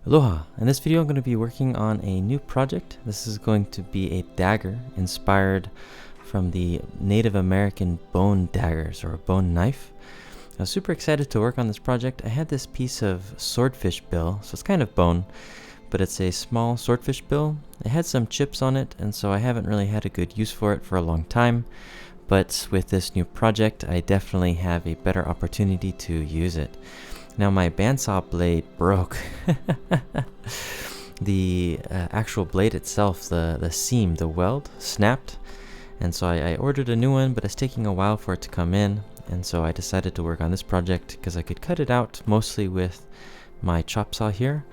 Aloha! In this video I'm going to be working on a new project. This is going to be a dagger inspired from the Native American bone daggers or bone knife. I was super excited to work on this project. I had this piece of swordfish bill, so it's kind of bone, but it's a small swordfish bill. It had some chips on it, and so I haven't really had a good use for it for a long time. But with this new project, I definitely have a better opportunity to use it. Now my bandsaw blade broke. The actual blade itself, the seam, the weld, snapped. And so I ordered a new one, but it's taking a while for it to come in. And so I decided to work on this project because I could cut it out mostly with my chop saw here.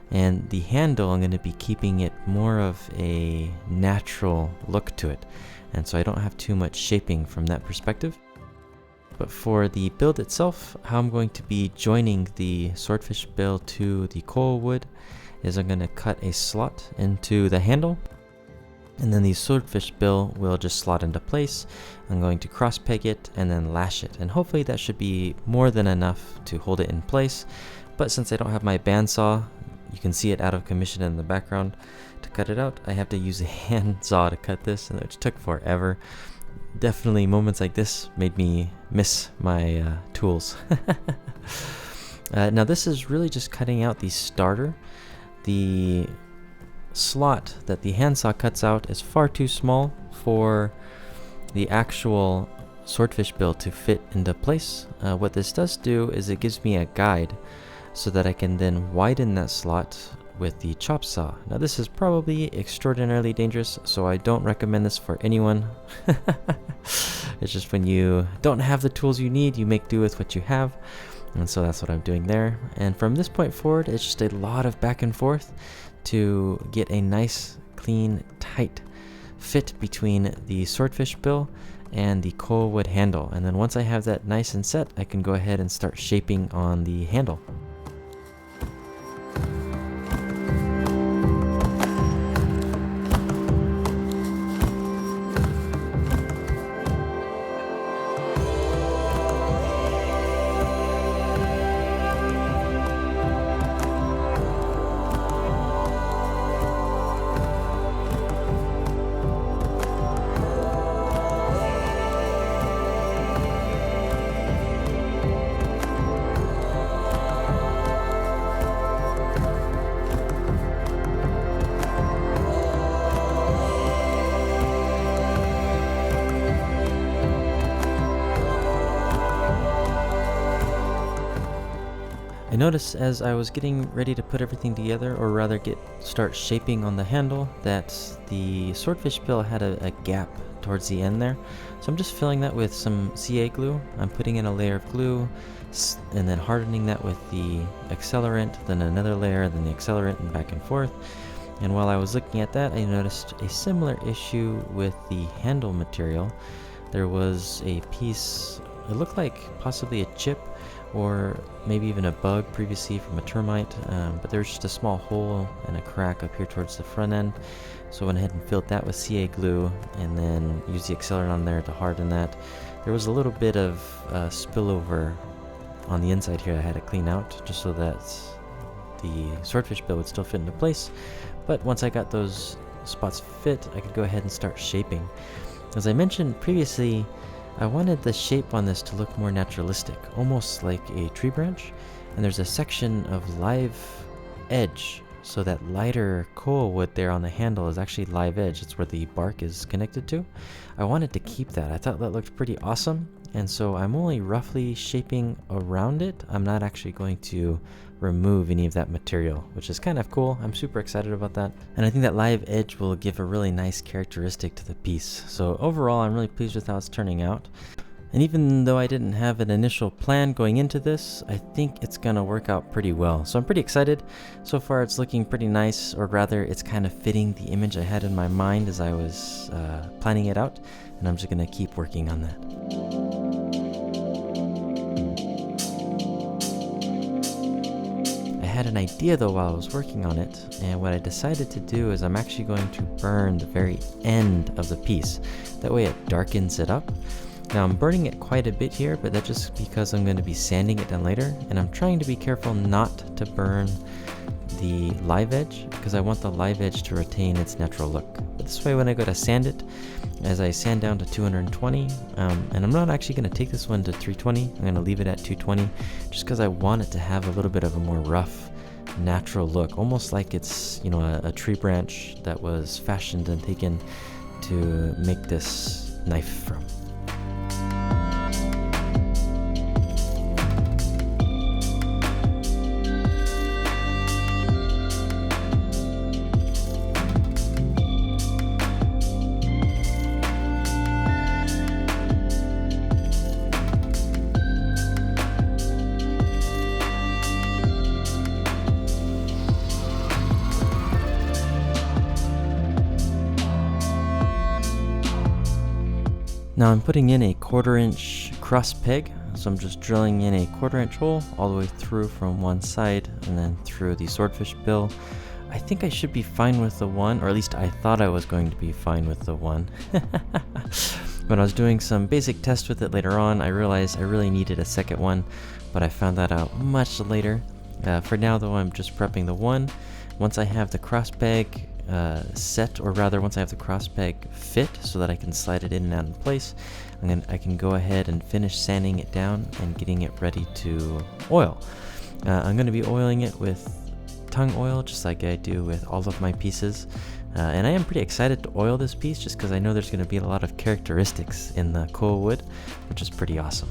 And the handle, I'm going to be keeping it more of a natural look to it. And so I don't have too much shaping from that perspective. But for the build itself, how I'm going to be joining the swordfish bill to the coal wood is I'm going to cut a slot into the handle, and then the swordfish bill will just slot into place. I'm going to cross peg it and then lash it, and hopefully that should be more than enough to hold it in place. But since I don't have my bandsaw, you can see it out of commission in the background. To cut it out, I have to use a hand saw to cut this, and which took forever. Definitely moments like this made me miss my tools. Now this is really just cutting out the starter. The slot that the handsaw cuts out is far too small for the actual swordfish bill to fit into place. What this does do is it gives me a guide so that I can then widen that slot with the chop saw. Now this is probably extraordinarily dangerous, so I don't recommend this for anyone. It's just when you don't have the tools you need, you make do with what you have. And so that's what I'm doing there. And from this point forward, it's just a lot of back and forth to get a nice, clean, tight fit between the swordfish bill and the coal wood handle. And then once I have that nice and set, I can go ahead and start shaping on the handle. I noticed as I was getting ready to put everything together, or rather start shaping on the handle, that the swordfish bill had a gap towards the end there. So I'm just filling that with some CA glue. I'm putting in a layer of glue and then hardening that with the accelerant, then another layer, then the accelerant, and back and forth. And while I was looking at that, I noticed a similar issue with the handle material. There was a piece, it looked like possibly a chip or maybe even a bug previously from a termite, but there's just a small hole and a crack up here towards the front end. So I went ahead and filled that with CA glue and then used the accelerant on there to harden that. There was a little bit of spillover on the inside here I had to clean out just so that the swordfish bill would still fit into place. But once I got those spots fit, I could go ahead and start shaping. As I mentioned previously, I wanted the shape on this to look more naturalistic, almost like a tree branch. And there's a section of live edge, so that lighter coal wood there on the handle is actually live edge. It's where the bark is connected to. I wanted to keep that. I thought that looked pretty awesome. And so I'm only roughly shaping around it. I'm not actually going to remove any of that material, which is kind of cool. I'm super excited about that. And I think that live edge will give a really nice characteristic to the piece. So overall, I'm really pleased with how it's turning out. And even though I didn't have an initial plan going into this, I think it's gonna work out pretty well. So I'm pretty excited. So far it's looking pretty nice, or rather it's kind of fitting the image I had in my mind as I was planning it out. And I'm just gonna keep working on that. I had an idea though while I was working on it, and what I decided to do is I'm actually going to burn the very end of the piece. That way it darkens it up. Now I'm burning it quite a bit here, but that's just because I'm going to be sanding it down later, and I'm trying to be careful not to burn the live edge because I want the live edge to retain its natural look. But this way when I go to sand it, as I sand down to 220, and I'm not actually going to take this one to 320, I'm going to leave it at 220 just because I want it to have a little bit of a more rough, natural look, almost like it's, you know, a tree branch that was fashioned and taken to make this knife from. Now I'm putting in a 1/4 inch cross peg, so I'm just drilling in a 1/4 inch hole all the way through from one side and then through the swordfish bill. I think I should be fine with the one, or at least I thought I was going to be fine with the one. When I was doing some basic tests with it later on, I realized I really needed a second one, but I found that out much later. For now though, I'm just prepping the one. Once I have the cross peg set, or rather once I have the cross peg fit so that I can slide it in and out in place, I can go ahead and finish sanding it down and getting it ready to oil. I'm going to be oiling it with tung oil just like I do with all of my pieces, and I am pretty excited to oil this piece just because I know there's going to be a lot of characteristics in the koa wood, which is pretty awesome.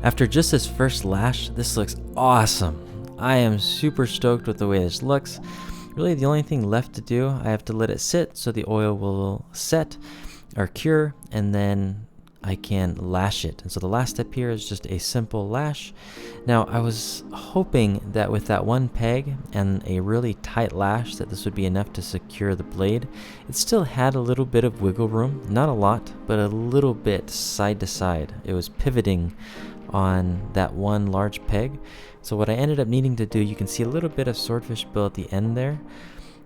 After just this first lash, this looks awesome. I am super stoked with the way this looks. Really the only thing left to do, I have to let it sit so the oil will set or cure, and then I can lash it. And so the last step here is just a simple lash. Now I was hoping that with that one peg and a really tight lash that this would be enough to secure the blade. It still had a little bit of wiggle room, not a lot, but a little bit side to side. It was pivoting on that one large peg. So what I ended up needing to do, you can see a little bit of swordfish bill at the end there,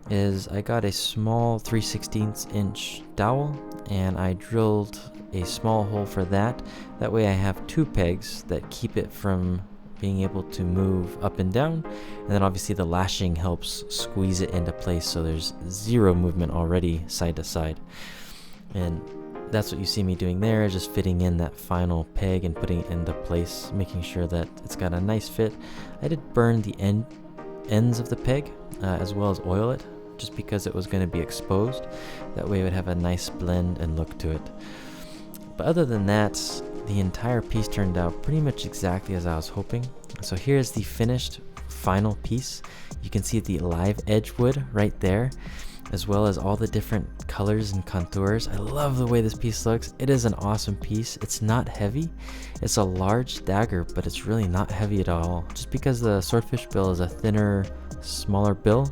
is I got a small 3/16 inch dowel and I drilled a small hole for that. That way I have two pegs that keep it from being able to move up and down, and then obviously the lashing helps squeeze it into place so there's zero movement already side to side. And that's what you see me doing there, just fitting in that final peg and putting it into place, making sure that it's got a nice fit. I did burn the ends of the peg as well as oil it, just because it was going to be exposed. That way it would have a nice blend and look to it. But other than that, the entire piece turned out pretty much exactly as I was hoping. So here's the finished final piece. You can see the live edge wood right there, as well as all the different colors and contours. I love the way this piece looks. It is an awesome piece. It's not heavy. It's a large dagger, but it's really not heavy at all. Just because the swordfish bill is a thinner, smaller bill,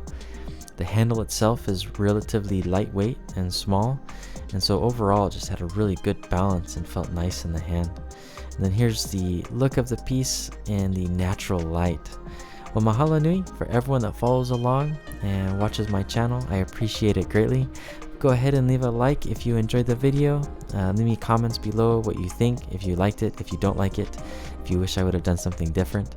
the handle itself is relatively lightweight and small. And so overall it just had a really good balance and felt nice in the hand. And then here's the look of the piece in the natural light. Well, mahalo nui for everyone that follows along and watches my channel. I appreciate it greatly. Go ahead and leave a like if you enjoyed the video. Leave me comments below what you think, if you liked it, if you don't like it, if you wish I would have done something different.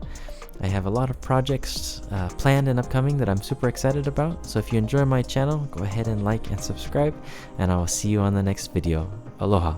I have a lot of projects planned and upcoming that I'm super excited about. So if you enjoy my channel, go ahead and like and subscribe, and I will see you on the next video. Aloha.